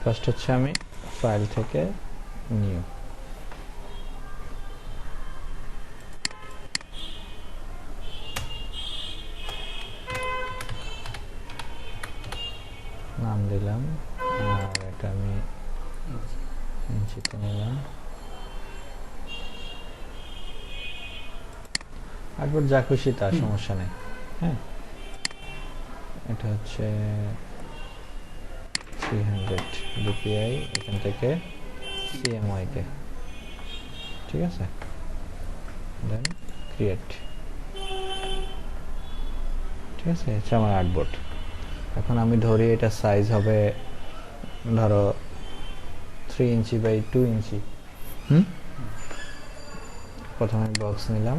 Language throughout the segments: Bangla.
ফার্স্ট হচ্ছে আমি ফাইল থেকে নিউ নাম দিলাম আর এটা আমি ইঞ্চিতে নিলাম তারপর যা খুশি তার সমস্যা নেই হ্যাঁ এটা হচ্ছে 300 dpi এখান থেকে cmy কে ঠিক আছে দেন ক্রিয়েট ঠিক আছে এটা আমার আর্টবোর্ড এখন আমি ধরি এটা সাইজ হবে ধরো 3 ইঞ্চি বাই 2 ইঞ্চি প্রথমে বক্স নিলাম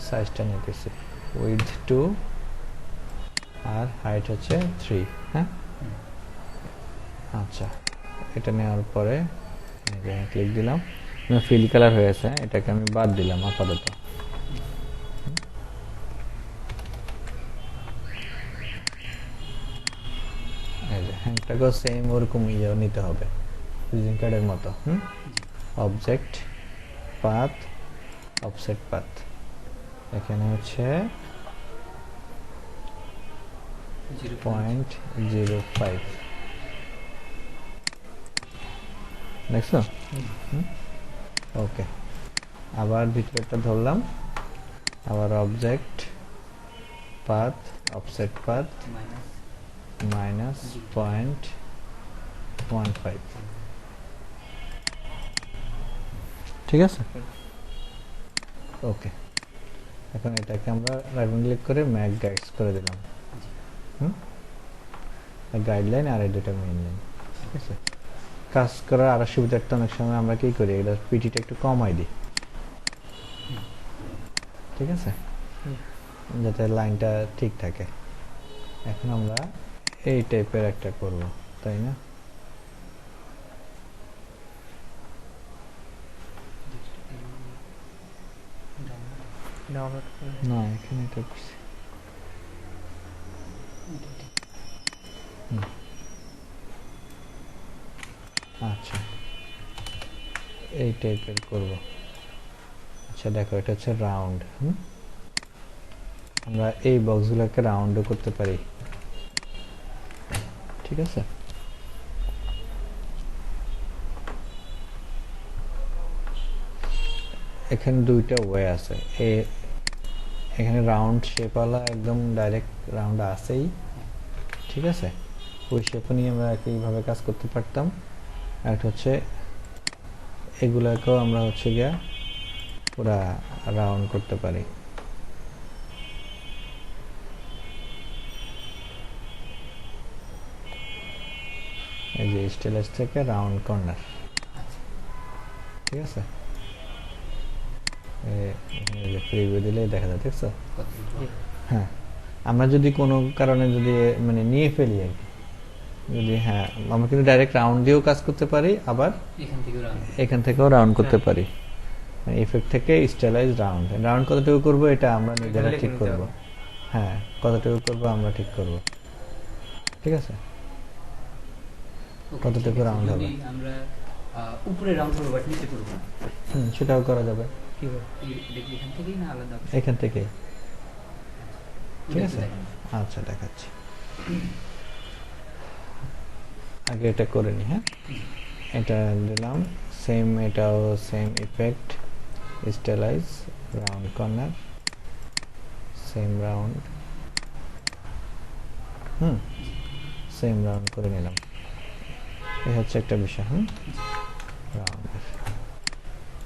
সাইজটা নিতেছি উইডথ 2 আর হাইট হচ্ছে 3 হ্যাঁ আচ্ছা এটা নেওয়ার পরে এখানে ক্লিক দিলাম ফিল কালার হয়েছে এটাকে আমি বাদ দিলাম আপাতত এই যে হ্যান্ডটাকে সেম ওরকম নিতে হবে ভিজিটিং কার্ডের মতো অবজেক্ট পাথ অফসেট পাথ এখানে হচ্ছে 0.05 দেখছো ওকে আবার ভিতরটা ধরলাম আবার object path offset path minus 0.15 ঠিক আছে ওকে এখন এটাকে আমরা রাইট ক্লিক করে ম্যাক গাইডস করে দিলাম গাইডলাইন আর এই দুটো মেইন লাইন ঠিক আছে কাজ করার আর সুবিধাটা অনেক সময় আমরা কি করি এটা পিটিটা একটু কমাই দিই ঠিক আছে যাতে লাইনটা ঠিক থাকে এখন আমরা এই টাইপের একটা করব তাই না না এখানে এটা করছি আচ্ছা এই টাইপের করব আচ্ছা দেখো এটা হচ্ছে রাউন্ড আমরা এই বক্সগুলোকে রাউন্ডও করতে পারি ঠিক আছে এখানে দুইটা ওয়ে আছে এখানে রাউন্ড শেপওয়ালা একদম ডাইরেক্ট রাউন্ড আছেই ঠিক আছে ওই শেপ নিয়ে আমরা একইভাবে কাজ করতে পারতাম আর হচ্ছে এগুলাকেও আমরা হচ্ছে গিয়া পুরা রাউন্ড করতে পারি এই যে স্টাইলাস থেকে রাউন্ড কর্নার ঠিক আছে এই যে প্রিভিউ দিলে দেখা যায় দেখছো হ্যাঁ আমরা যদি কোনো কারণে যদি মানে নিয়ে ফেলি আর কি যদি হ্যাঁ আমরা কিন্তু ডাইরেক্ট রাউন্ড দিয়েও কাজ করতে পারি আবার এখান থেকেও রাউন্ড করতে পারি ইফেক্ট থেকে স্টাইলাইজ রাউন্ড কতটুকু করব এটা আমরা নিজেরা ঠিক করব হ্যাঁ কতটুকু করব আমরা ঠিক করব ঠিক আছে কতটুকু রাউন্ড হবে আমরা উপরে রাউন্ড করব বাট নিচে করব সেটাও করা যাবে কিভাবে এখান থেকেই না আলাদা এখান থেকে ঠিক আছে আচ্ছা দেখাচ্ছি আগে এটা করে নি হ্যাঁ এটা দিলাম সেম এটাও same effect stylise round corner same round same round করে নিলাম এই হচ্ছে একটা বিষয় রাউন্ড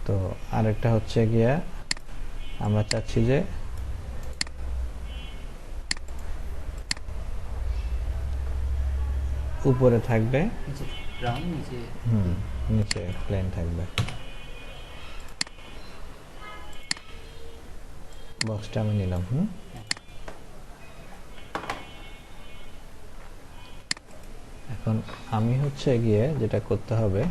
তো আরেকটা হচ্ছে গিয়া আমরা চাচ্ছি যে উপরে থাকবে রাউন্ড নিচে নিচে প্লেন থাকবে বক্সটা আমি নিলাম এখন আমি হচ্ছে গিয়ে যেটা করতে হবে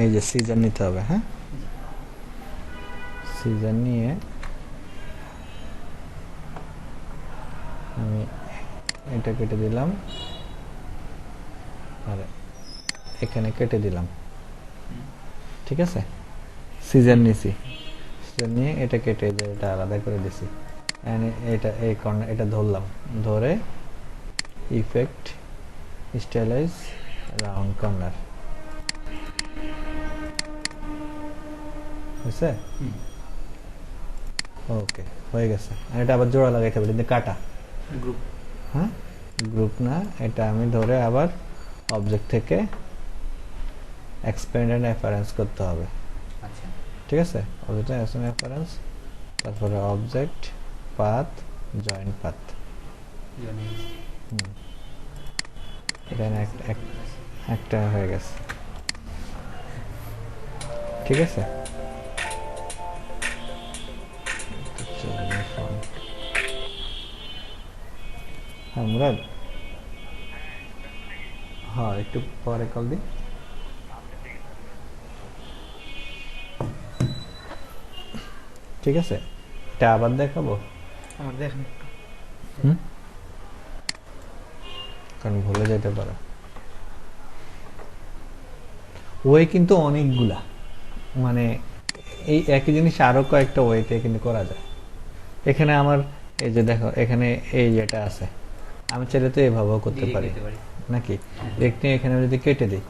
এই যে সিজার নিতে হবে, হ্যাঁ সিজার নিয়ে আমি এটা কেটে দিলাম আর এখানে কেটে দিলাম, ঠিক আছে। সিজার নিছি, সিজার নিয়ে এটা কেটে যে এটা আলাদা করে দিছি, এটা এই কর্নার এটা ধরলাম, ধরে ইফেক্ট স্টাইলাইজ রাউন্ড কর্নার হয়েছে। ওকে হয়ে গেছে। আর এটা আবার জোড়া লাগাইতে হবে, কিন্তু কাটা গ্রুপ, হ্যাঁ গ্রুপ না, এটা আমি ধরে আবার অবজেক্ট থেকে এক্সপ্যান্ড এন্ড অ্যাপারেন্স করতে হবে, আচ্ছা ঠিক আছে। অবজেক্ট এক্সপ্যান্ড অ্যাপারেন্স, তারপরে অবজেক্ট পাথ জয়েন পাথ, এখানে একটা হয়ে গেছে, ঠিক আছে। হ্যাঁ মুরাদ, হ্যাঁ একটু পরে কল দি। ঠিক আছে, এটা আবার দেখাবো, আমার দেখেন কারণ ভুলে যেতে পারে। ওয়ে কিন্তু অনেকগুলা, মানে এই একই জিনিস আরো কয়েকটা ওয়েতে কিন্তু করা যায়। এখানে আমার এই যে দেখো এখানে এই যেটা আছে, আমি চাইলে তো এভাবেও করতে পারি নাকি, একটি এখানে যদি কেটে দিই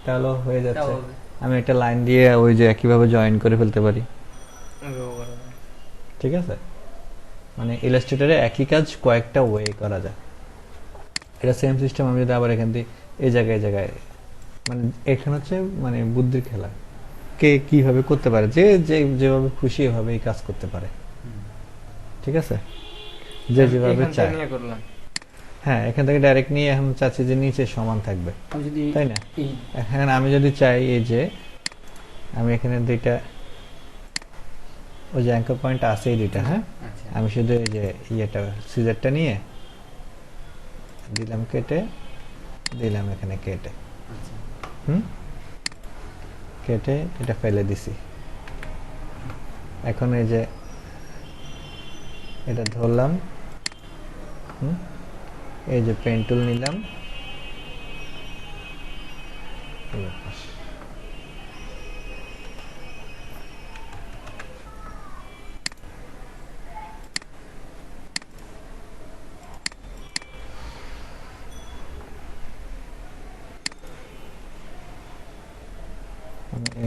তাহলে হয়ে যাচ্ছে। আমি একটা লাইন দিয়ে ওই যে একইভাবে জয়েন করে ফেলতে পারি, ঠিক আছে। মানে ইলাস্ট্রেটরে একই কাজ কয়েকটা ওয়ে করা যায়। এটা সেম সিস্টেম আমি যদি আবার এখান দিয়ে এই জায়গায় মানে এখানে হচ্ছে মানে বুদ্ধির খেলা, কে কিভাবে করতে পারে, যে যেভাবে খুশি এভাবে এই কাজ করতে পারে, ঠিক আছে, যে যেভাবে চায়। হ্যাঁ এখান থেকে ডাইরেক্ট নিয়ে এখন চাচ্ছি যে নিচে সমান থাকবে, তাই না। এখন আমি যদি চাই এই যে আমি এখানে দুইটা ওই যে অ্যাঙ্কর পয়েন্ট আছে এই দুইটা, হ্যাঁ আমি শুধু এই যে ইয়েটা সিজারটা নিয়ে দিলাম কেটে, দিলাম এখানে কেটে, কেটে এটা ফেলে দিছি। এখন এই যে এটা ধরলাম, এই যে পেন টুল নিলাম,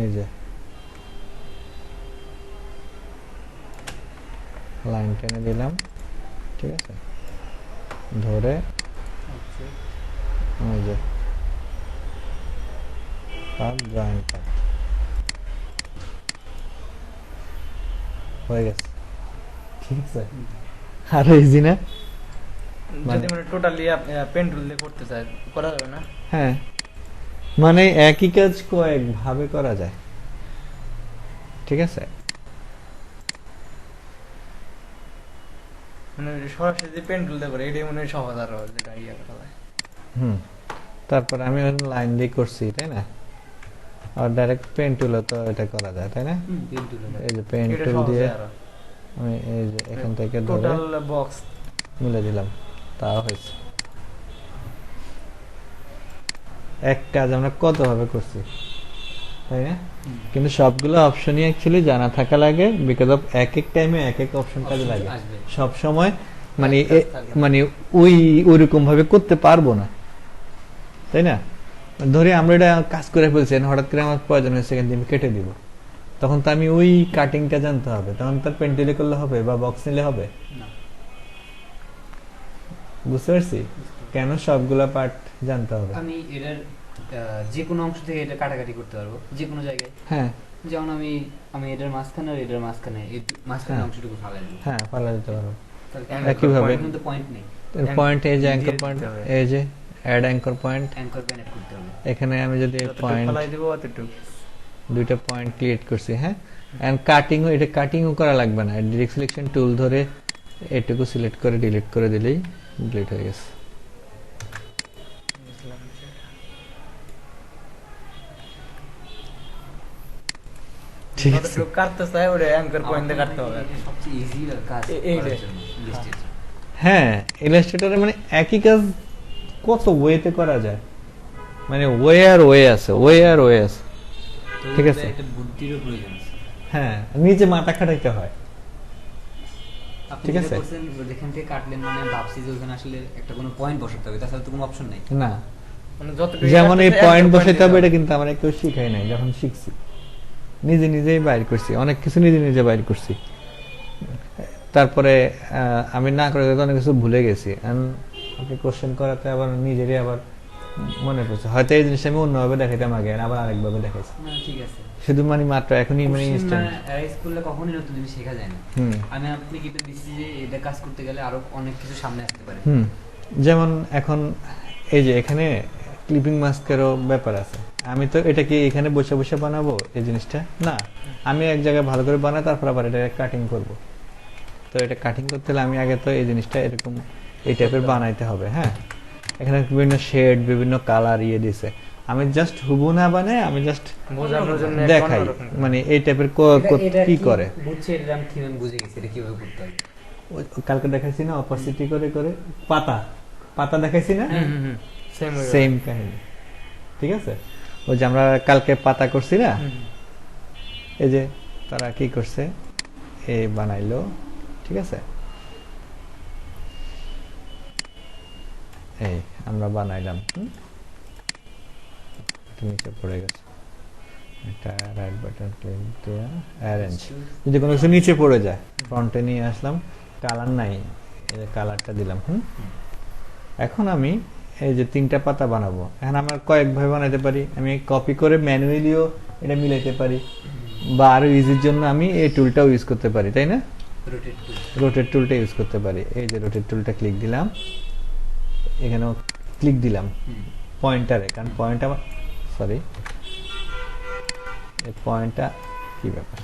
এই যে লাইন টেনে দিলাম, ঠিক আছে, ধরে ওই যে পাথ জয়েন পাথ হয়ে গেছে, ঠিক আছে। আরো ইজি না, যদি মানে টোটালি পেন টুল দিয়ে করতে চাই করা যাবে না? হ্যাঁ মানে একই কাজ কয়েক ভাবে করা যায়, ঠিক আছে। মানে সরাসরি যে পেন টুল দিয়ে করে এটাই মনে হয় সহজ, আরো যেটা ইয়ে করা যায়। তারপর আমি লাইন দিয়ে করছি, তাই না, আর ডাইরেক্ট পেন টুলে তো এটা করা যায়, তাই না। এই যে পেন টুল দিয়ে আমি এই যে এখান থেকে ধরে টোটাল বক্স মিলে দিলাম, তাও হয়েছে। এক কাজ আমরা কত ভাবে করছি, তাই না। কিন্তু সবগুলো অপশনই অ্যাকচুয়ালি জানা থাকা লাগে, বিকজ অফ এক এক টাইমে এক এক অপশন কাজে লাগে সব সময়, মানে মানে ওইরকম ভাবে করতে পারবো না, তাই না। ধরে আমরা এটা কাজ করে ফেলছি, হঠাৎ করে আমার প্রয়োজন হয়েছে কিন্তু আমি কেটে দিব, তখন তো আমি ওই কাটিংটা জানতে হবে, তখন তার পেন টুলে করলে হবে বা বক্স নিলে হবে, বুঝতে পারছি কেন সবগুলা পার্ট জানতে হবে। আমি এটার যে কোনো অংশ থেকে এটা কাটাকাটি করতে পারবো যে কোনো জায়গায়। হ্যাঁ যেমন আমি এটার মাঝখানে আর এটার মাঝখানে এই মাঝখানে অংশটুকু ফালাই দেব, হ্যাঁ ফালা দিতে পারবো একইভাবে। কিন্তু পয়েন্ট নেই, পয়েন্ট এই যে অ্যাঙ্কর পয়েন্ট, এই যে add anchor point, anchor point করতে হবে। এখানে আমি যদি পয়েন্ট ফালাই দেব অতটুকু, দুইটা পয়েন্ট ক্রিয়েট করছি, হ্যাঁ। এন্ড কাটিংও, এটা কাটিংও করা লাগবে না, ডিরেক্ট সিলেকশন টুল ধরে এটুকু সিলেক্ট করে ডিলিট করে দিলেই ডিলিট হয়ে গেছে। ঠিক আছে যতটুকু কাটতে চাই ওটা অ্যাঙ্কর পয়েন্টে কাটতে হবে এটা সবচেয়ে ইজি কাজ এইটা। করার জন্য Illustrator। হ্যাঁ ইলাস্ট্রেটরে মানে একই কাজ কত ওয়েতে করা যায়, মানে ওয়ে আর ওয়ে আছে, ওয়ে আর ওয়ে আছে। তো ঠিক এটা আছে। একটা বুদ্ধিরও প্রয়োজন আছে। হ্যাঁ নিজে মাথা খাটাইতে হয়। আপনি ঠিক যেটা আছে। করছেন যেখান থেকে কাটলেন মানে ভাবছি যে ওখানে আসলে একটা কোনো পয়েন্ট বসাতে হবে, তাছাড়া তো কোনো অপশন নাই। না মানে যতটুকু যেমন এই কাটতে চাই, পয়েন্ট anchor point বসাইতে হবে দিতে এটা কিন্তু আমরা কেউ শিখাই নাই, যখন শিখছি নিজে নিজেই বাইর করছি, অনেক কিছু নিজে নিজে বাইর করছি। তারপরে আমি না করে তো অনেক কিছু ভুলে গেছি, আপনি কোশ্চেন করাতে আবার নিজেরই আবার মনে পড়ছে, হয়তো এই জিনিসটা আমি অন্যভাবে দেখাইতাম আগে, আবার আরেকভাবে দেখাইছি, না ঠিক আছে। শুধু মানে মাত্র এখনই মানে Question ইনস্ট্যান্ট। না, erase করলে কখনোই নতুন জিনিস শেখা যায় না। হুম আমি আপনি কি দিচ্ছি যে এটা কাজ করতে গেলে আরো অনেক কিছু সামনে আসতে পারে। হুম যেমন এখন এই যে এখানে ক্লিপিং মাস্কেরও ব্যাপার আছে, আমি তো এটা কি এখানে বসে বসে বানাবো এই জিনিসটা না, আমি এক জায়গায় ভালো করে বানাই তারপর আবার এটা কাটিং করব। তো এটা কাটিং করতে হলে আমি আগে তো এই জিনিসটা এরকম এই টাইপের বানাইতে হবে। হ্যাঁ এখানে বিভিন্ন শেড বিভিন্ন কালার ইয়ে দিছে, আমি জাস্ট হুবু না বানাই, আমি জাস্ট বোঝানোর জন্য একটা দেখাই অন্যরকম। মানে এই টাইপের এটা কি করে। বুঝছি, এটা আমি থিম বুঝে গেছি এটা কিভাবে করতে হবে। কালকে দেখাইছি না অপাসিটি করে করে পাতা পাতা দেখাইছি না, হুম, হুম, হুম। Same way. সেম কাহিনী। ঠিক আছে, ওই যে আমরা কালকে পাতা করছি না, হুম, এই যে তারা কি করছে এ বানাইলো। ঠিক আছে, এই আমরা বানাইলাম, এটা নিচে পড়ে গেছে, এটা রাইট বাটন ক্লিক দিয়ে অ্যারেঞ্জ, যদি কোনো কিছু নিচে পড়ে যায় ফ্রন্টে নিয়ে আসলাম, কালার নাই এই যে কালারটা দিলাম। এখন আমি এই যে 3টা পাতা বানাবো, এখন আমার কয়েকভাবে বানাইতে পারি, আমি কপি করে ম্যানুয়ালিও এটা মিলাইতে পারি, বা আরো ইজির জন্য আমি এই টুলটাও ইউজ করতে পারি, তাই না? Rotate to. রোটেট টুলটা ইউজ করতে পারি, এই যে রোটেট টুলটা ক্লিক দিলাম, এখানেও ক্লিক দিলাম পয়েন্টারে, কারণ পয়েন্ট আমার সরি এই পয়েন্টটা কি ব্যাপার,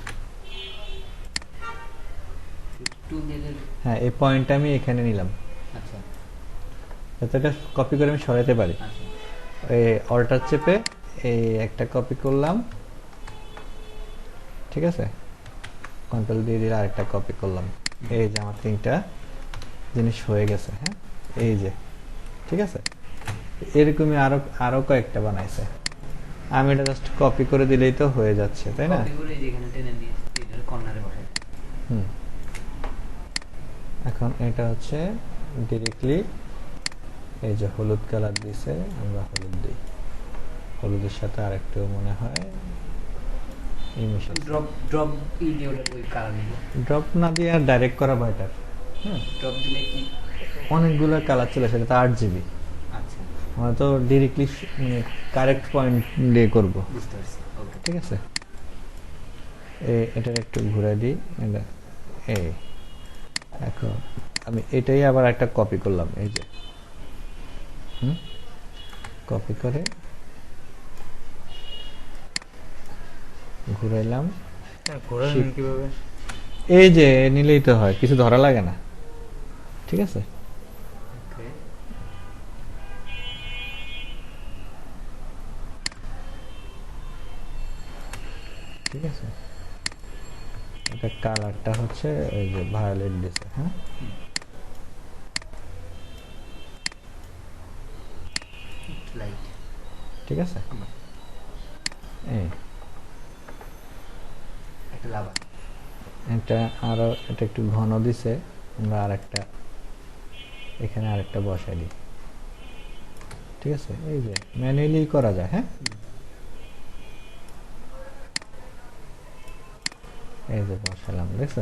টু দিয়ে হ্যাঁ এই পয়েন্টটা আমি এখানে নিলাম, আচ্ছা যাতে এটা কপি করে আমি সরাইতে পারি। আচ্ছা এই অল্টার চেপে এই একটা কপি করলাম, ঠিক আছে, কন্ট্রোল দিয়ে দিলে আরেকটা কপি করলাম, এই যে আমার 3টা জিনিস হয়ে গেছে। হ্যাঁ এই যে ঠিক আছে, এরকমই আরো আরো কয়েকটা বানাইছে, আমি এটা জাস্ট কপি করে দিলেই তো হয়ে যাচ্ছে, তাই না? কপি করে যেখানে টেনে নিয়ে এটার কর্নারে বসাই। হুম এখন এটা হচ্ছে ডিরেক্টলি এই যে হলুদ কালার দিছে, আমরা হলুদ দিই, হলুদের সাথে আরেকটু মনে হয় ইমিশন ড্রপ ই দিয়ে ওটা ওই কালার নিব। ড্রপ না দিয়ে আর ডাইরেক্ট করা বেটার। হ্যাঁ ড্রপ দিলে কি? অনেকগুলো কালার চলে, সেটা তো 8 GB, আচ্ছা আমরা তো ডিরেক্টলি মানে কারেক্ট পয়েন্ট দিয়ে করব। বুঝতে পারছি, ওকে ঠিক আছে, এটার একটু ঘুরে দিই, এটা এই এখন আমি এটাই আবার একটা কপি করলাম, এই যে কপি করে ঘুরাইলাম, ঘোরালেন Shift. কিভাবে? এই যে নিলেই তো হয়, কিছু ধরা লাগে না। ঠিক আছে, ওকে ঠিক আছে, এটা কালারটা হচ্ছে এই যে ভায়োলেট দিছে। হ্যাঁ লাইট ঠিক আছে, এই একটা লাভা এটা আরো এটা একটু ঘন দিছে, আমরা আরেকটা এখানে আরেকটা বসাই দিই। ঠিক আছে, এই যে ম্যানুয়ালি করা যায়। হ্যাঁ এই যে বসালাম, দেখছো,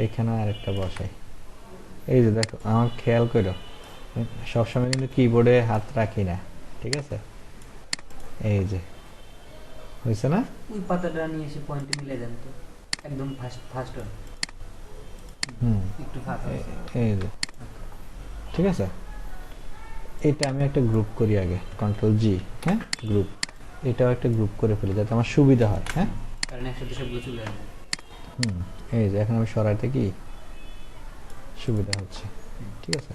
এইখানে আরেকটা বসাই, এই যে দেখো আমার খেয়াল করো সবসময় কিন্তু কিবোর্ডে হাত রাখি না। ঠিক আছে, এই যে হয়েছে না? ওই পাতাটা নিয়ে এসে পয়েন্টে মিলে দেন তো, একদম ফার্স্ট ফার্স্ট হুম একটু ফাঁকা আছে। এই যে ঠিক আছে, এটা আমি একটা গ্রুপ করি আগে, কন্ট্রোল জি, হ্যাঁ গ্রুপ, এটাও একটা গ্রুপ করে ফেলি যাতে আমার সুবিধা হয়। হ্যাঁ কারণ একসাথে সবগুলো চলে আসবে। এই যে এখন আমি সরাইতে কি সুবিধা হচ্ছে। ঠিক আছে,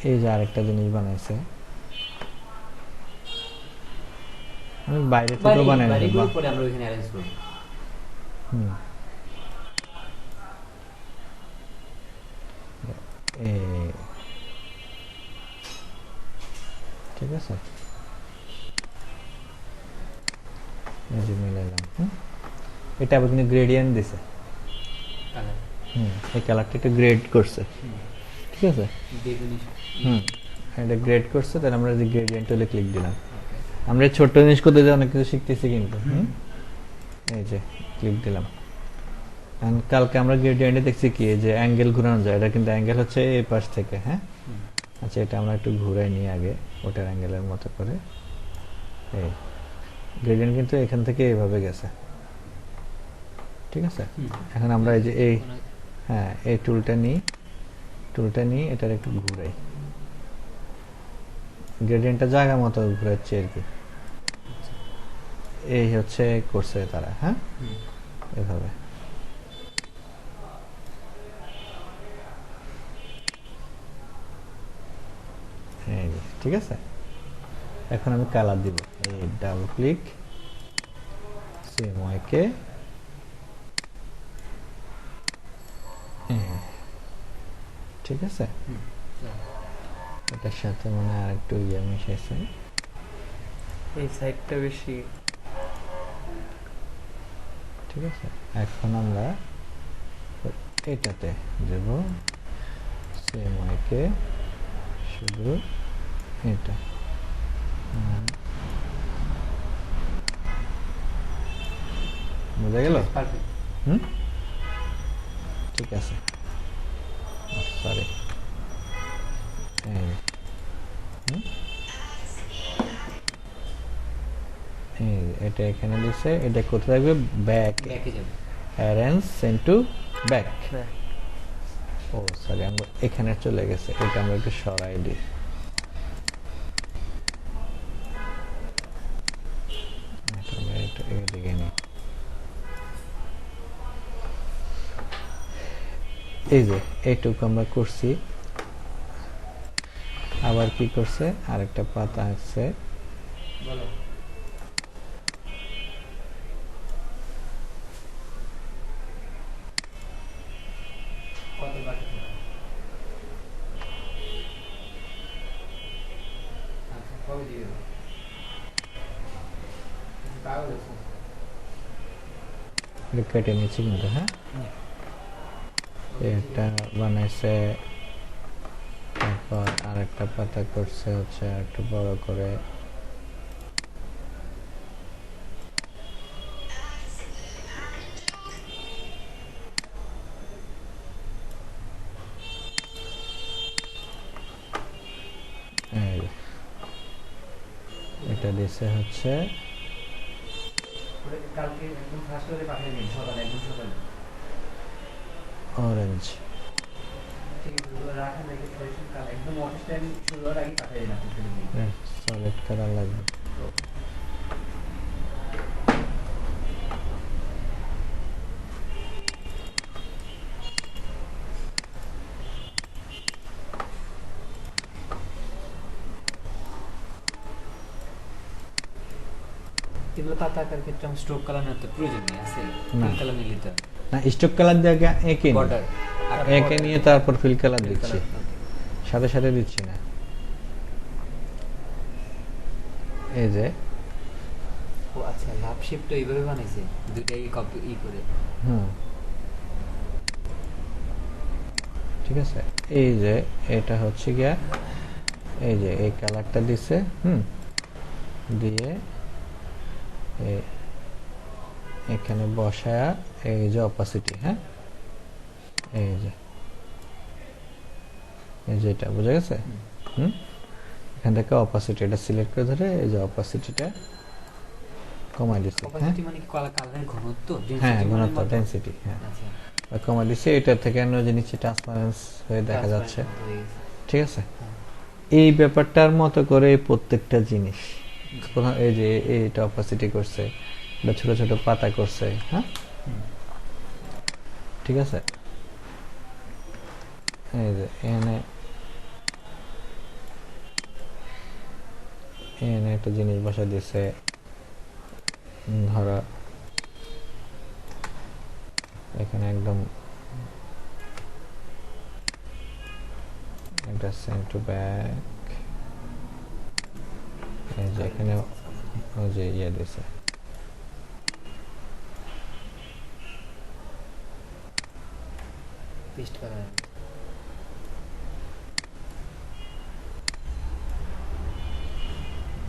এই যে আরেকটা জিনিস বানাইছে, আমি বাইরে থেকেও বানাই বাড়ি নেব। করে পরে আমরা ওইখানে অ্যারেঞ্জ করব। হুম এই ঠিক আছে, এই যে মিলাইলাম। এটা আবার কিন্তু গ্রেডিয়েন্ট দিছে। কালার এই কালারটা একটু গ্রেড করছে, ঠিক আছে। বেগুনি। এটা গ্রেড করছে, তাহলে আমরা যে গ্রেডিয়েন্ট হলে ক্লিক দিলাম। আমরা এই ছোট্ট জিনিস করতে যে অনেক কিছু শিখতেছি কিন্তু। এই যে ক্লিক দিলাম। And কালকে আমরা গ্রেডিয়েন্টে দেখছি কি এই যে অ্যাঙ্গেল ঘোরানো যায়, এটা কিন্তু অ্যাঙ্গেল হচ্ছে এই পাশ থেকে, হ্যাঁ। আচ্ছা, এটা আমরা একটু ঘুরাই নিই আগে ওটার অ্যাঙ্গেলের মতো করে। এই গ্রেডিয়েন্ট কিন্তু এখান থেকে এইভাবে গেছে, ঠিক আছে। এখন আমরা এই যে এই হ্যাঁ এই টুলটা নিই এটার একটু ঘুরাই, গ্রেডিয়েন্টটা জায়গা মতো ঘুরাচ্ছি আর কি। এই হচ্ছে করছে তারা, হ্যাঁ এভাবে। এই যে, ঠিক আছে। এখন আমি কালার দিব, এই ডাবল ক্লিক, CMYK, ঠিক আছে। এটার সাথে মনে হয় আরেকটু ইয়ে মিশাইছে, এই সাইডটা বেশি। ঠিক আছে। এখন আমরা এটাতে দেব CMYK, শুধু এটা। বোঝা গেল? পারফেক্ট। ঠিক আছে, সরি। এটা এখানে দিছে, এটা কোথায় থাকবে? ব্যাক, ব্যাকে যাবে। Arrange send to back. ও সরি, আমরা এখানে চলে গেছে, এটা আমরা একটু সরাই দিই। এটা আমরা একটু এদিকে নিই। এই যে এইটুকু আমরা করছি, আবার কি করছে, আরেকটা পাতা আছে। বলো। কত বাকি? আচ্ছা, কবে দিবে? কাগজ আছে। এটা কেটে নিচ্ছি কিন্তু, হ্যাঁ। একটা বানাইছে, তারপর আরেকটা পাতা করছে হচ্ছে একটু বড় করে। এটা দিছে হচ্ছে কালকে একদম ফার্স্ট করে পাঠিয়ে দিন, সকালে একদম সকালে। অরেঞ্জ। ঠিক আছে, ওগুলো রাখেন, রেখে সলিউশন কাল একদম অফিস টাইম শুরু হওয়ার আগে পাঠিয়ে দিন আপনি ফেলে দিন। সলিড কালার লাগবে। এগুলো পাতা আঁকার ক্ষেত্রে আমার স্ট্রোক কালার নেওয়ার তো প্রয়োজন নেই, আছে না। ফুল কালার নিয়ে নিতে হবে। না, স্টক কালার দিয়ে আগে এঁকে নিই। বর্ডার এঁকে নিয়ে তারপর ফিল কালার দিচ্ছি, সাথে সাথে দিচ্ছি না। এই যে ও আচ্ছা, লাভ শেপটা এইভাবে বানাইছে, দুইটাই কপি করে। ঠিক আছে। এই যে এটা হচ্ছে গিয়া, এই যে এই কালারটা দিছে, দিয়ে এখানে বসায়া এই যে অপাসিটি, হ্যাঁ এই যে এটা বোঝা গেছে। এখান থেকে অপাসিটি এটা সিলেক্ট করে ধরে এই যে অপাসিটিটা কমাই দিচ্ছি। অপাসিটি মানে কি কালারের ঘনত্ব? হ্যাঁ, ঘনত্ব, ডেনসিটি, হ্যাঁ কমাই দিচ্ছি। এটা থেকে অন্য যে নিচে ট্রান্সপারেন্স হয়ে দেখা যাচ্ছে, ঠিক আছে। এই ব্যাপারটার মতো করে প্রত্যেকটা জিনিস, এই যে এইটা অপাসিটি করছে, এটা ছোট ছোট পাতা করছে, হ্যাঁ ঠিক আছে। এই যে এখানে একটা জিনিস বসা দিছে, ধরো এখানে একদম এটা সেন্ড টু ব্যাক, এই যে এখানে ওই যে ইয়ে দিছে, পেস্ট করা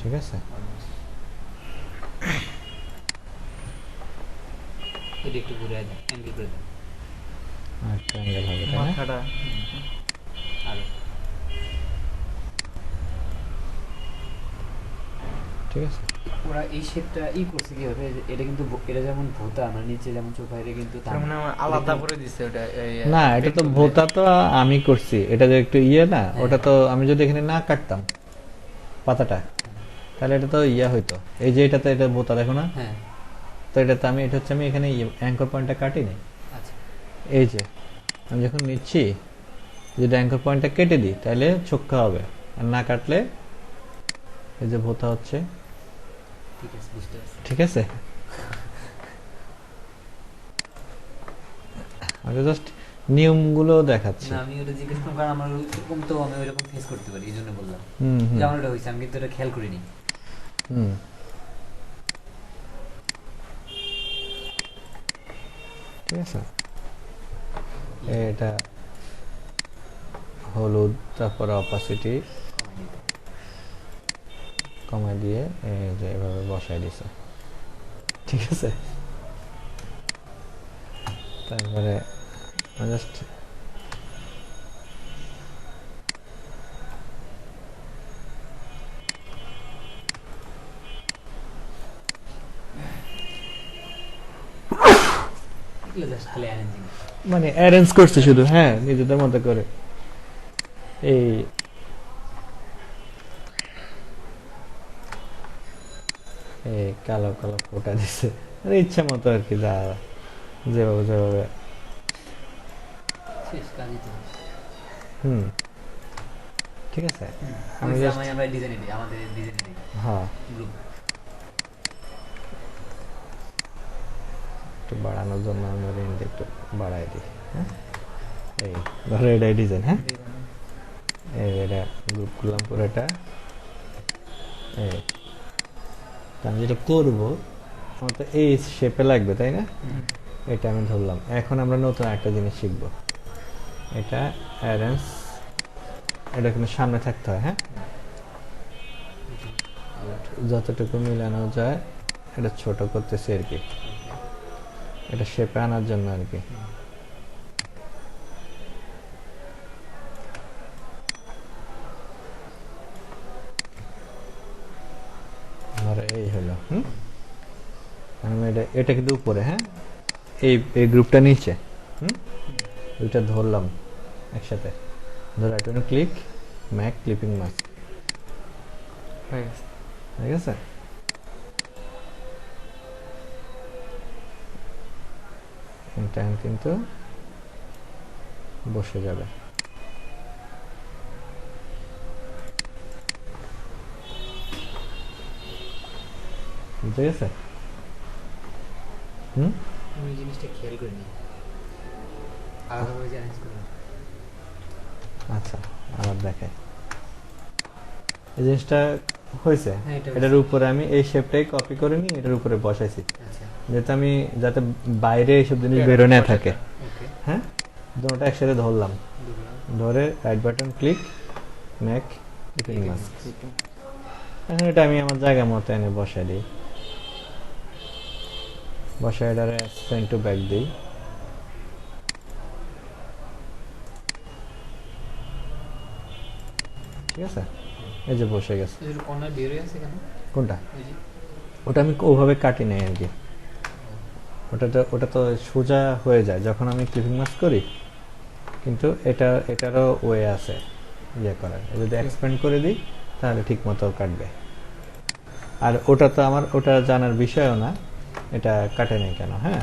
ঠিক আছে। এটা একটু ঘুরে দেন, অ্যাঙ্গেল করে দেন আর একটা অ্যাঙ্গেল হবে তাই না? মাথাটা আরো। ঠিক আছে। ওরা এই শেপটা করছে কিভাবে, এটা কিন্তু এটা যেমন ভোতা আমার নিচে যেমন চোখ হয়, এটা কিন্তু তার মানে আমার আলাদা করে দিছে ওটা না এটা তো ভোতা তো আমি করছি, এটা যে একটু ইয়ে না, ওটা তো আমি যদি এখানে না কাটতাম পাতাটা তাহলে এটা তো ইয়া হইতো। এই যে এটা তো এটা ভোতা দেখো না, হ্যাঁ তো এটা তো আমি এটা হচ্ছে আমি এখানে অ্যাঙ্কর পয়েন্টটা কাটিনি। আচ্ছা এই যে আমি যখন নিচ্ছি যদি অ্যাঙ্কর পয়েন্টটা কেটে দিই তাহলে ছক্কা হবে, আর না কাটলে এই যে ভোতা হচ্ছে। ঠিক আছে, বুঝতে পারছি। ঠিক আছে, আমি জাস্ট নিয়মগুলো দেখাচ্ছি। না আমি ওটা জিজ্ঞেস করলাম কারণ আমার ওরকম তো আমি ওইরকম ফেস করতে পারি, এই জন্য বললাম হুম হুম যেমন এটা হয়েছে, আমি কিন্তু এটা খেয়াল করিনি। হুম ঠিক আছে। এটা হলুদ, তারপরে অপাসিটি কমাই দিয়ে এই যে এভাবে বসাই দিছে। ঠিক আছে, তারপরে জাস্ট এগুলো জাস্ট খালি অ্যারেঞ্জিং। মানে অ্যারেঞ্জ করছে শুধু, হ্যাঁ নিজেদের মতো করে। এই এই কালো কালো ফোটা দিছে, মানে ইচ্ছা মতো আর কি, যা যেভাবে যেভাবে। শেষ কাজই তো। হুম ঠিক আছে। আমি just- আমরা ডিজাইন দিই, আমাদের ডিজাইন দিই হ্যাঁ গ্রুপ। একটু বাড়ানোর জন্য আমি রেঞ্জ একটু বাড়াই দিই। হ্যাঁ এই ধরো এটাই ডিজাইন, হ্যাঁ এই এটা গ্রুপ করলাম পুরোটা। এই তা আমি যেটা করবো আমার তো এই শেপে লাগবে তাই না, এটা আমি ধরলাম। এখন আমরা নতুন একটা জিনিস শিখবো, এটা অ্যারেঞ্জ, এটা কিন্তু সামনে থাকতে হয়। হ্যাঁ যতটুকু মিলানো যায় এটা ছোট করতেছি আর কি, এটা শেপে আনার জন্য আর কি। ধরো এই হলো, আমি এটা কিন্তু উপরে, হ্যাঁ এই গ্রুপটা নিচে, দুইটা ধরলাম একসাথে, ধরো এটা ক্লিক ম্যাক ক্লিপিং মাস্ক, হয়ে গেছে। ঠিক আছে। এটা কিন্তু বসে যাবে। বুঝতে গেছে? আমি এই জিনিসটা খেয়াল করিনি, আলাদাভাবে যে অ্যারেঞ্জ করি। আচ্ছা আবার দেখাই, এই জিনিসটা হয়েছে। হ্যাঁ, এটা এটার উপরে আমি এই শেপটাই কপি করে নিই, এটার উপরে বসাইছি, আচ্ছা যাতে আমি যাতে বাইরে এইসব জিনিস বেরো না থাকে। ওকে, হ্যাঁ দুটোটা একসাথে ধরলাম, ধরে right button click Mac clipping mask. এখন এটা আমি আমার জায়গা মতো এনে বসাই দিই, বসাই এটারে সেন্ড টু ব্যাক দিই। ঠিক আছে, এই যে বসে গেছে। এই যে কর্নার বের হয়ে আছে কেন? কোনটা? ওই যে ওটা আমি ওভাবে কাটি নাই আর কি, ওটা তো সোজা হয়ে যায় যখন আমি ক্লিপিং মাস্ক করি, কিন্তু এটারও ওয়ে আছে ইয়ে করার। যদি এক্সপ্যান্ড করে দিই তাহলে ঠিক মতো কাটবে। আর ওটা তো আমার ওটা জানার বিষয়ও না এটা কাটে নাই কেন। হ্যাঁ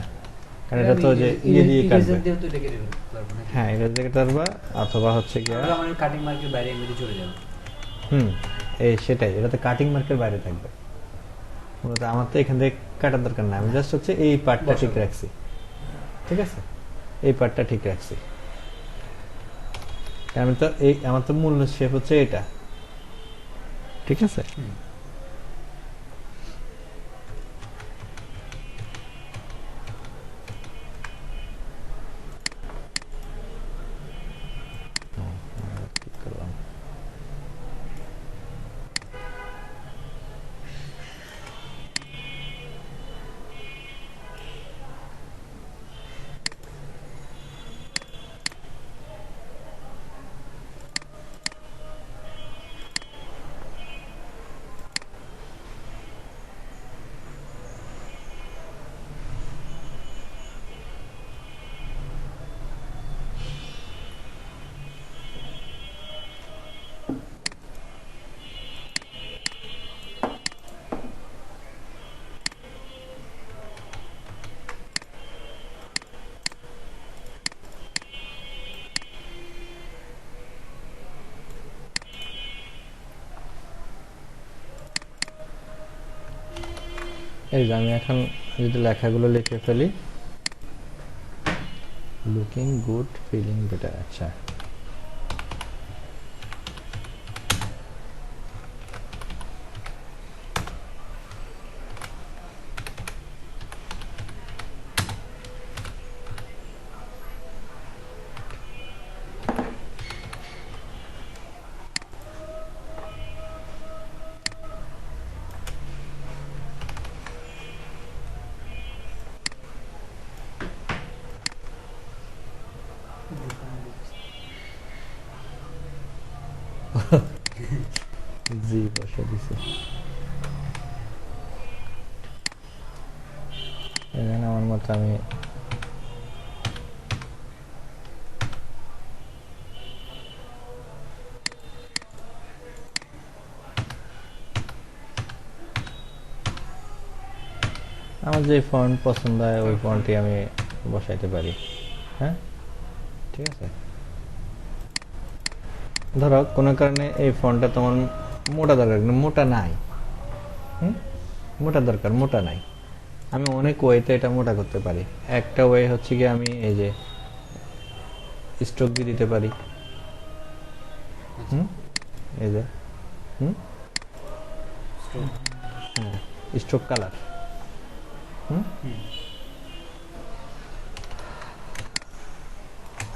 কারণ এটা তো যে ইয়ে দিয়ে কাটবে। ইরেজার দিয়েও তো এটা কেটে ফেলতে পারবো না। হ্যাঁ এটা দিয়ে কাটবা, অথবা হচ্ছে কি তাহলে আমার কাটিং মার্কের বাইরে এমনি চলে যাবে। এই সেটাই, এটা তো কাটিং মার্কের বাইরে থাকবে। মূলত আমার তো এখান থেকে কাটার দরকার নাই, আমি জাস্ট হচ্ছে এই পার্টটা ঠিক বসাবো। রাখছি, ঠিক আছে, এই পার্টটা ঠিক রাখছি। আমি তো এই আমার তো মূল শেপ হচ্ছে এটা, ঠিক আছে। হুম। ঠিক করলাম। এই যে আমি এখন যদি লেখাগুলো লিখে ফেলি, লুকিং গুড ফিলিং বেটার, আচ্ছা জি বসে দিছে। এখানে আমার মতো আমি আমার যে ফন্ট পছন্দ হয় ওই ফন্টই আমি বসাইতে পারি। হ্যাঁ ঠিক আছে, ধরো কোনো কারণে এই ফন্টটা তোমার মোটা দরকার, কিন্তু মোটা নাই, মোটা দরকার, মোটা নাই, আমি অনেক ওয়েতে এটা মোটা করতে পারি। একটা ওয়ে হচ্ছে কি আমি এই যে স্ট্রোক দিয়ে দিতে পারি, হুম এই যে Stroke. হ্যাঁ স্ট্রোক কালার, হুম।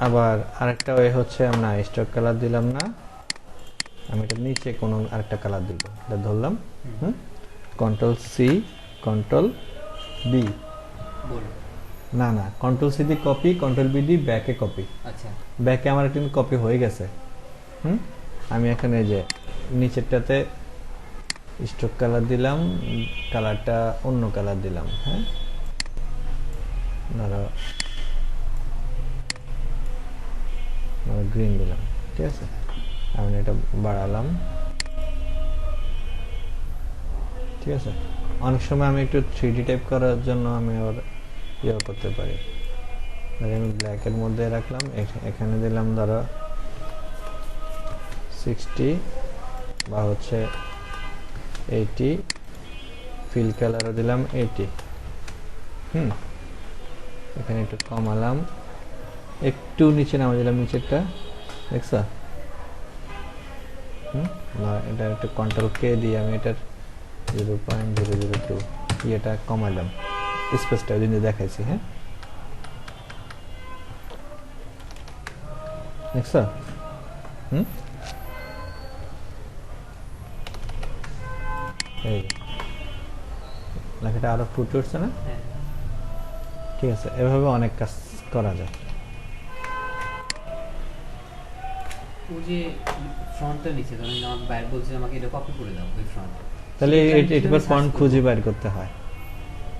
আবার আরেকটা ওয়ে হচ্ছে না স্ট্রোক কালার দিলাম না, আমি এটা নিচে কোনো আরেকটা কালার দিব, এটা ধরলাম, কন্ট্রোল সি কন্ট্রোল বি, বলো। না না কন্ট্রোল সি দি কপি, কন্ট্রোল বি দি ব্যাকে কপি, আচ্ছা। ব্যাকে আমার কিন্তু কপি হয়ে গেছে। আমি এখানে যে নিচেরটাতে স্ট্রোক কালার দিলাম, কালারটা অন্য কালার দিলাম, হ্যাঁ ধরো গ্রিন দিলাম, ঠিক আছে, আমি এটা বাড়ালাম, ঠিক আছে। অনেক সময় আমি একটু 3D টাইপ করার জন্য আমি আবার ইয়ে করতে পারি, আমি ব্ল্যাকের মধ্যে রাখলাম, এখানে দিলাম ধরো 60 বা হচ্ছে 80, ফিল কালারও দিলাম 80, এখানে একটু কমালাম, একটু নিচে নামা দিলাম, নিচেরটা দেখছো, এটা একটু কন্ট্রোল কে দিয়ে আমি এটার 0.002 ইয়েটা কমালাম, স্পেসটা ওই জন্য দেখাইছি, হ্যাঁ দেখছো, এই লেখাটা আরো ফুটে উঠছে না, হ্যাঁ। ঠিক আছে, এভাবে অনেক কাজ করা যায়। ও যে ফ্রন্টটা নিচে ধরেন আমার বাইরে বলছে আমাকে এটা কপি করে দাও ওই ফ্রন্ট, তাহলে এটার ফন্ট খুঁজে বের করতে হয়,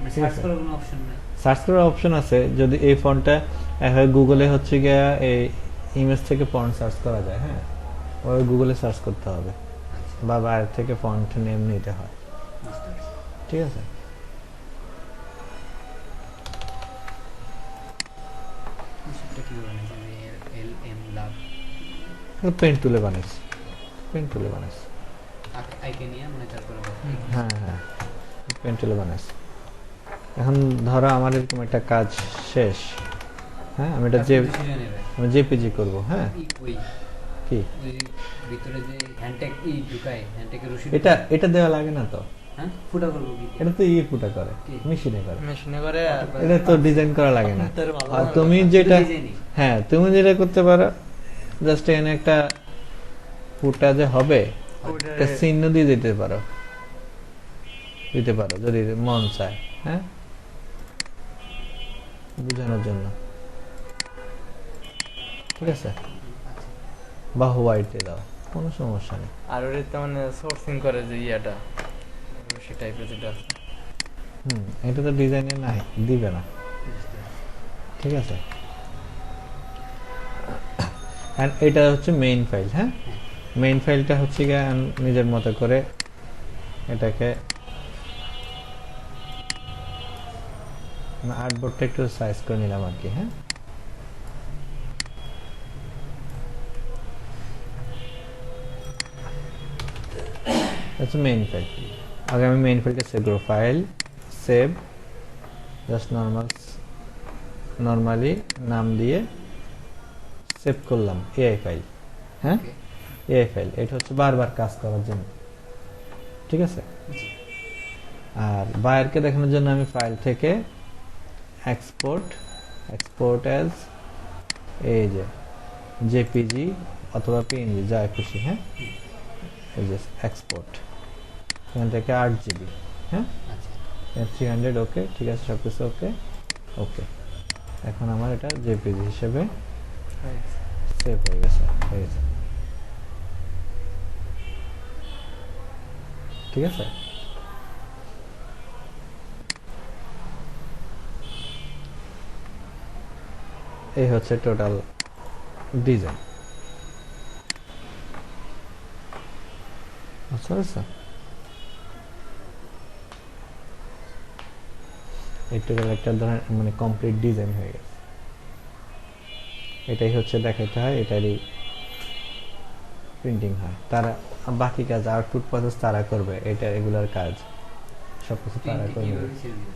মানে ঠিক সার্চ আছে। করার কোনো অপশন নেই। সার্চ করার অপশন আছে, যদি এই ফন্টটা গুগলে হচ্ছে গিয়া এই ইমেজ থেকে ফন্ট সার্চ করা যায়, হ্যাঁ ওই গুগলে সার্চ করতে হবে, আচ্ছা, বা বাইরে থেকে ফন্ট নেম নিতে হয়, বুঝতে পারছি। ঠিক আছে। সেটা কি বানাইছে আমি এল এম লাভ পেন টুলে বানাইছি, পেন টুলে বানাইছি, আইকে নিয়ে মানে তারপরে হ্যাঁ হ্যাঁ পেন টুলে বানাইছি। এখন ধরো আমার এরকম একটা কাজ শেষ, হ্যাঁ আমি এটা যে তারপর decision নেবে। আমি জেপিজি করব, হ্যাঁ ওই কি ওই ভিতরে যে হ্যান্ডটেক ঢুকায়, হ্যান্ডটেকের রশি এটা দেওয়া লাগে না তো, হ্যাঁ ফুটা করবো কি এটা তো ফুটা করে, কি? মেশিনে করে, মেশিনে করে এটা তো ডিজাইন করা লাগে না। আপনাদের ভালো আর লাগে। তুমি যেটা ডিজাইনই হ্যাঁ তুমি যেটা করতে পারো, জাস্ট এখানে একটা ফুটা যে হবে একটা চিহ্ন দিয়ে দিতে পারো যদি মন চায়, হ্যাঁ বোঝানোর জন্য, ঠিক আছে, বা হোয়াইটে দাও, কোনো সমস্যা নেই। আর ওটা মানে সোর্সিং করে যে ইয়াটা রশি টাইপের যেটা আছে। এটা তো ডিজাইনে নাই, দিবে না, ঠিক আছে। এন্ড এটা হচ্ছে মেইন ফাইল, হ্যাঁ মেইন ফাইলটা হচ্ছে গিয়ে আমি নিজের মতো করে এটাকে আর্টবোর্ডটা একটু সাইজ করে নিলাম আর কি, হ্যাঁ আচ্ছা মেইন ফাইল, আগে আমি মেইন ফাইলটা সেভ করব, ফাইল সেভ, জাস্ট নরমালি নাম দিয়ে সেভ করলাম এআই ফাইল, হ্যাঁ এআই ফাইল, এটা হচ্ছে বারবার কাজ করার জন্য, ঠিক আছে। আর বায়ারকে দেখানোর জন্য আমি ফাইল থেকে এক্সপোর্ট অ্যাজ এই যে জেপিজি অথবা পিএনজি যা খুশি, হ্যাঁ এই যে এক্সপোর্ট, এখান থেকে 8 GB, হ্যাঁ আচ্ছা 300, ওকে ঠিক আছে, সব কিছু ওকে ওকে। এখন আমার এটা জেপিজি হিসেবে সেভ হয়ে গেছে, ঠিক আছে। এই হচ্ছে টোটাল ডিজাইন, আচ্ছা এই টোটাল একটা ধরনের মানে কমপ্লিট ডিজাইন হয়ে গেছে। এটাই হচ্ছে দেখাইতে হয়, এটারই প্রিন্টিং হয়, তারা বাকি কাজ আউটপুট প্রসেস তারা করবে, এটা রেগুলার কাজ সবকিছু তারা করবে। কিভাবে ছেড়ে দিবে?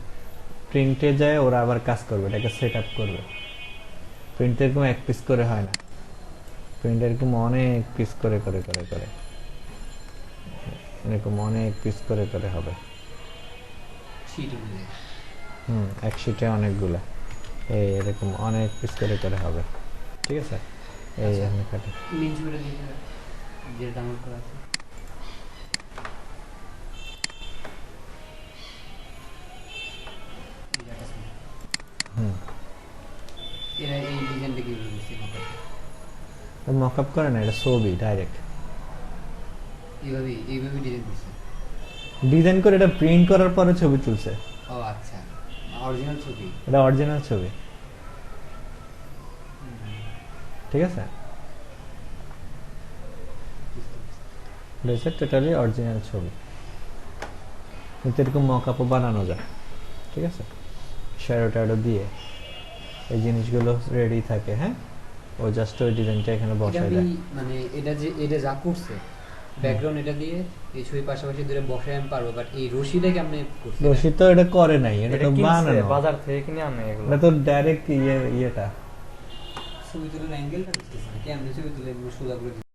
প্রিন্টে যায় ওরা আবার কাজ করবে, এটাকে সেট আপ করবে। প্রিন্ট এরকম এক পিস করে হয় না, প্রিন্ট এরকম অনেক পিস করে এরকম অনেক পিস করে হবে, শীট অনুযায়ী। এক শিটে অনেকগুলা, এই এরকম অনেক পিস করে হবে, ঠিক আছে। এই আমি কাটি, লিঙ্ক করে দিয়ে দেবে, যেটা ডাউনলোড করা আছে। এই যে attachment। এরা এই ডিজাইনটা কিভাবে করছে মাথায়? মকআপ করে না, এটা ছবি ডাইরেক্ট এইভাবে ডিজাইন করছে। ডিজাইন করে এটা প্রিন্ট করার পরে ছবি তুলছে, ও আচ্ছা, অরিজিনাল ছবি। এটা অরিজিনাল ছবি, ঠিক আছে, এটা হচ্ছে টোটালি অরিজিনাল ছবি। কিন্তু এরকম মকআপও বানানো যায়, ঠিক আছে, শ্যাডো ট্যাডো দিয়ে এই জিনিসগুলো রেডি থাকে, হ্যাঁ ও জাস্ট ওই ডিজাইনটা এখানে এটা বসায় আমি দেয়। মানে এটা যা করছে ব্যাকগ্রাউন্ড এটা দিয়ে এই ছবি পাশাপাশি ধরে বসায় আমি পারবো, বাট এই রশিটাকে আপনি করছেন রশি তো এটা করে নাই, এটা তো বানানো, বাজার থেকে কিনে আনে এগুলো। এটা তো ডাইরেক্ট ইয়েটা ছবি তুলে অ্যাঙ্গেলটা বুঝতেছি না, কেমনে ছবি তুলে সোজা করে